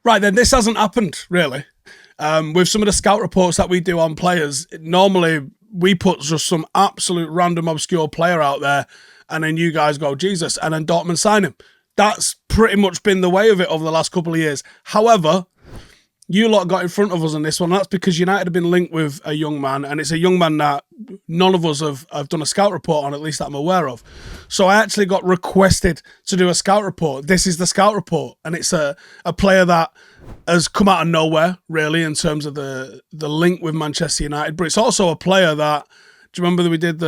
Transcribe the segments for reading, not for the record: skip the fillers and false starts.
Right, then this hasn't happened, really. With some of the scout reports that we do on players, normally we put just some absolute random obscure player out there, and then you guys go, Jesus, and then Dortmund sign him. That's pretty much been the way of it over the last couple of years. However, you lot got in front of us on this one. That's because United have been linked with a young man, and it's a young man that none of us have done a scout report on, at least that I'm aware of. So I actually got requested to do a scout report. This is the scout report, and it's a player that has come out of nowhere, really, in terms of the link with Manchester United. But it's also a player that, do you remember that we did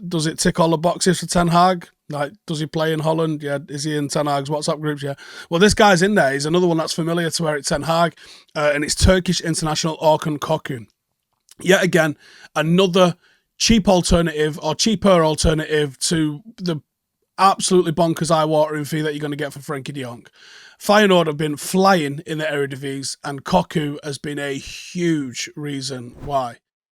does it tick all the boxes for Ten Hag? Like, does he play in Holland? Yeah. Is he in Ten Hag's WhatsApp groups? Yeah. Well, this guy's in there. He's another one that's familiar to Erik Ten Hag, and it's Turkish international Orkun Kökçü. Yet again, another cheaper alternative to the absolutely bonkers eye-watering fee that you're going to get for Frenkie De Jong. Feyenoord have been flying in the Eredevisie, and Kokcu has been a huge reason why.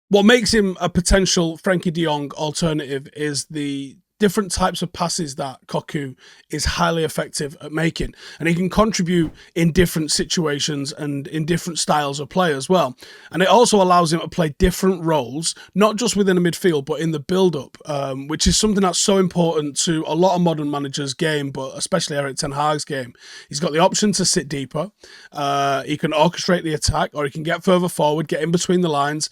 What makes him a potential Frenkie De Jong alternative is the different types of passes that Kokcu is highly effective at making. And he can contribute in different situations and in different styles of play as well. And it also allows him to play different roles, not just within the midfield, but in the build-up, which is something that's so important to a lot of modern managers' game, but especially Erik Ten Hag's game. He's got the option to sit deeper. He can orchestrate the attack, or he can get further forward, get in between the lines,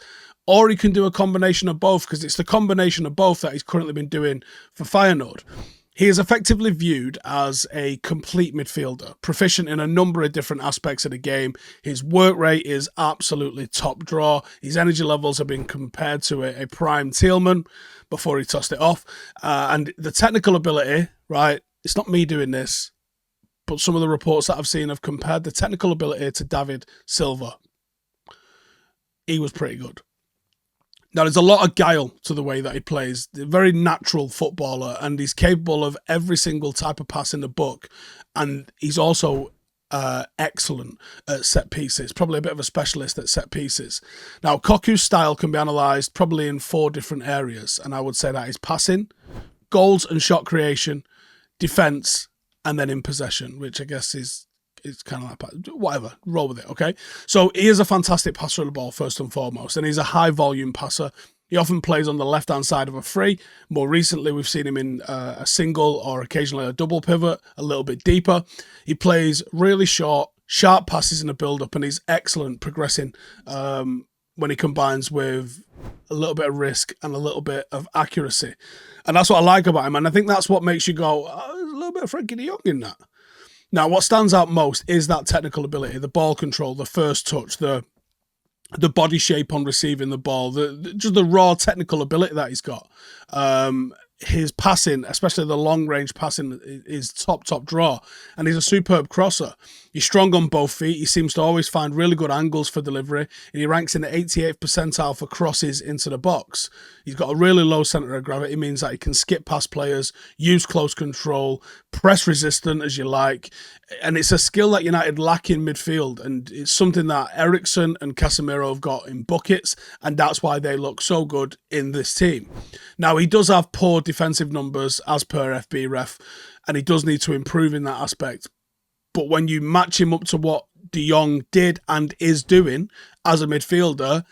or he can do a combination of both, because it's the combination of both that he's currently been doing for Feyenoord. He is effectively viewed as a complete midfielder, proficient in a number of different aspects of the game. His work rate is absolutely top draw. His energy levels have been compared to a prime Thielman before he tossed it off. And the technical ability, right, it's not me doing this, but some of the reports that I've seen have compared the technical ability to David Silva. He was pretty good. Now, there's a lot of guile to the way that he plays. A very natural footballer, and he's capable of every single type of pass in the book. And he's also excellent at set pieces, probably a bit of a specialist at set pieces. Now, Kokcu's style can be analysed probably in 4 different areas, and I would say that is passing, goals and shot creation, defence, and then in possession, which I guess is it's kind of like, whatever, roll with it, okay? So he is a fantastic passer of the ball, first and foremost, and he's a high-volume passer. He often plays on the left-hand side of a free. More recently, we've seen him in a single or occasionally a double pivot, a little bit deeper. He plays really short, sharp passes in the build-up, and he's excellent progressing when he combines with a little bit of risk and a little bit of accuracy. And that's what I like about him, and I think that's what makes you go, oh, there's a little bit of Frenkie De Jong in that. Now, what stands out most is that technical ability, the ball control, the first touch, the body shape on receiving the ball, just the raw technical ability that he's got. His passing, especially the long-range passing, is top draw. And he's a superb crosser. He's strong on both feet. He seems to always find really good angles for delivery. And he ranks in the 88th percentile for crosses into the box. He's got a really low centre of gravity. It means that he can skip past players, use close control, press resistant as you like. And it's a skill that United lack in midfield. And it's something that Eriksen and Casemiro have got in buckets. And that's why they look so good in this team. Now, he does have poor defensive numbers as per FB ref, and he does need to improve in that aspect. But when you match him up to what De Jong did and is doing as a midfielder,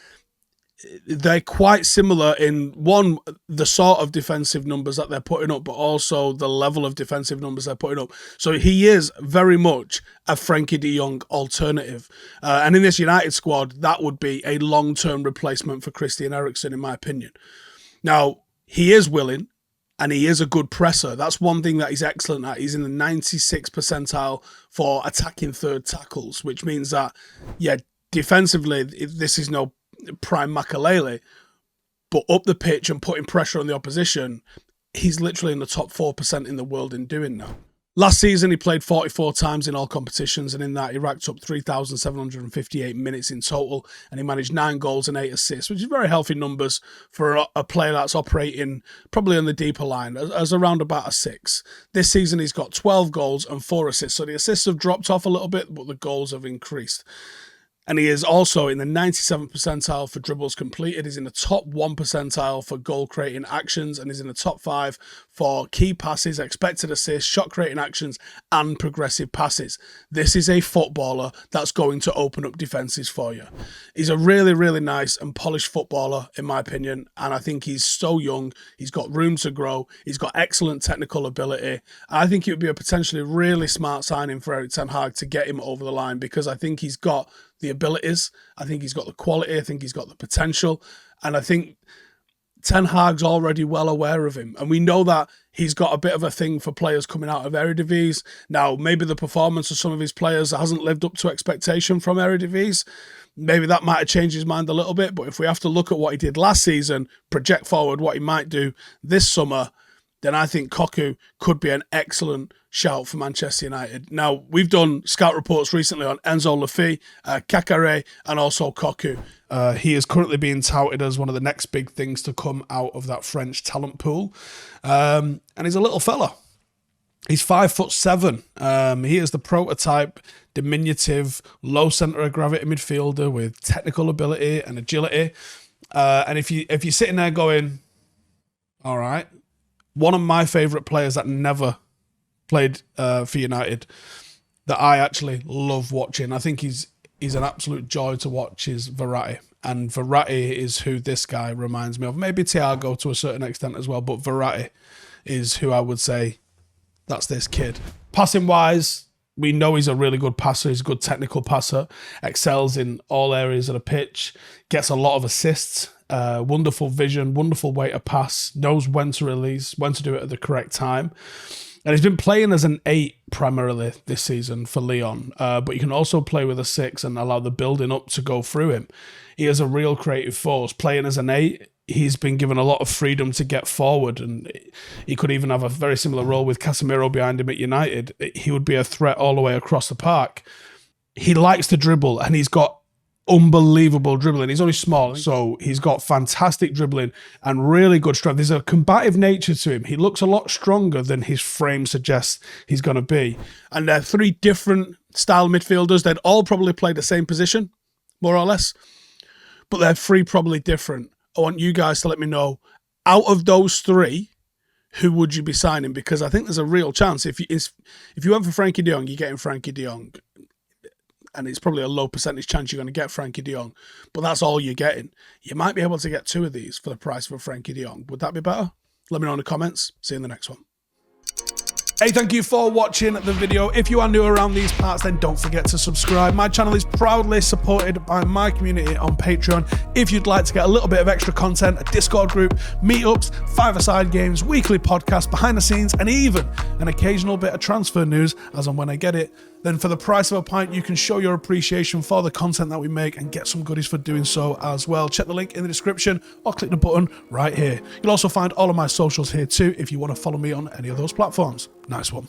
they're quite similar in, one, the sort of defensive numbers that they're putting up, but also the level of defensive numbers they're putting up. So he is very much a Frenkie De Jong alternative. And in this United squad, that would be a long-term replacement for Christian Eriksen, in my opinion. Now, he is willing, and he is a good presser. That's one thing that he's excellent at. He's in the 96th percentile for attacking third tackles, which means that, yeah, defensively, this is no prime Makalele, but up the pitch and putting pressure on the opposition, he's literally in the top 4% in the world in doing that. Last season, he played 44 times in all competitions, and in that, he racked up 3,758 minutes in total, and he managed 9 goals and 8 assists, which is very healthy numbers for a player that's operating probably on the deeper line, as around about a 6. This season, he's got 12 goals and 4 assists, so the assists have dropped off a little bit, but the goals have increased. And he is also in the 97th percentile for dribbles completed. He's in the top 1 percentile for goal creating actions, and he's in the top 5 for key passes, expected assists, shot creating actions, and progressive passes. This is a footballer that's going to open up defences for you. He's a really, really nice and polished footballer, in my opinion, and I think he's so young. He's got room to grow. He's got excellent technical ability. I think it would be a potentially really smart signing for Erik Ten Hag to get him over the line, because I think he's got the abilities, I think he's got the quality, I think he's got the potential, and I think Ten Hag's already well aware of him, and we know that he's got a bit of a thing for players coming out of Eredevisie. Now, maybe the performance of some of his players hasn't lived up to expectation from Eredevisie. Maybe that might have changed his mind a little bit, but if we have to look at what he did last season, project forward what he might do this summer, then I think Kokcu could be an excellent shout for Manchester United. Now, we've done scout reports recently on Enzo Lafay, Kakare, and also Kokcu. He is currently being touted as one of the next big things to come out of that French talent pool. And he's a little fella. He's 5'7". He is the prototype, diminutive, low centre of gravity midfielder with technical ability and agility. And if you're sitting there going, all right, one of my favourite players that never played for United, that I actually love watching, I think he's an absolute joy to watch, is Verratti. And Verratti is who this guy reminds me of. Maybe Thiago to a certain extent as well, but Verratti is who I would say, that's this kid. Passing-wise, we know he's a really good passer. He's a good technical passer, excels in all areas of the pitch, gets a lot of assists, wonderful vision, wonderful way to pass, knows when to release, when to do it at the correct time. And he's been playing as an 8 primarily this season for Lyon, but you can also play with a 6 and allow the building up to go through him. He is a real creative force. Playing as an 8, he's been given a lot of freedom to get forward, and he could even have a very similar role with Casemiro behind him at United. He would be a threat all the way across the park. He likes to dribble, and he's got unbelievable dribbling. He's only small, so he's got fantastic dribbling and really good strength. There's a combative nature to him. He looks a lot stronger than his frame suggests he's going to be. And they're 3 different style midfielders. They'd all probably play the same position, more or less, but they're 3 probably different. I want you guys to let me know, out of those 3, who would you be signing? Because I think there's a real chance. If you went for Frenkie De Jong, you're getting Frenkie De Jong. And it's probably a low percentage chance you're going to get Frenkie De Jong, but that's all you're getting. You might be able to get 2 of these for the price of a Frenkie De Jong. Would that be better? Let me know in the comments. See you in the next one. Hey, thank you for watching the video. If you are new around these parts, then don't forget to subscribe. My channel is proudly supported by my community on Patreon. If you'd like to get a little bit of extra content, a Discord group, meetups, 5-a-side games, weekly podcasts, behind the scenes, and even an occasional bit of transfer news as and when I get it, then for the price of a pint, you can show your appreciation for the content that we make and get some goodies for doing so as well. Check the link in the description or click the button right here. You'll also find all of my socials here too if you want to follow me on any of those platforms. Nice one.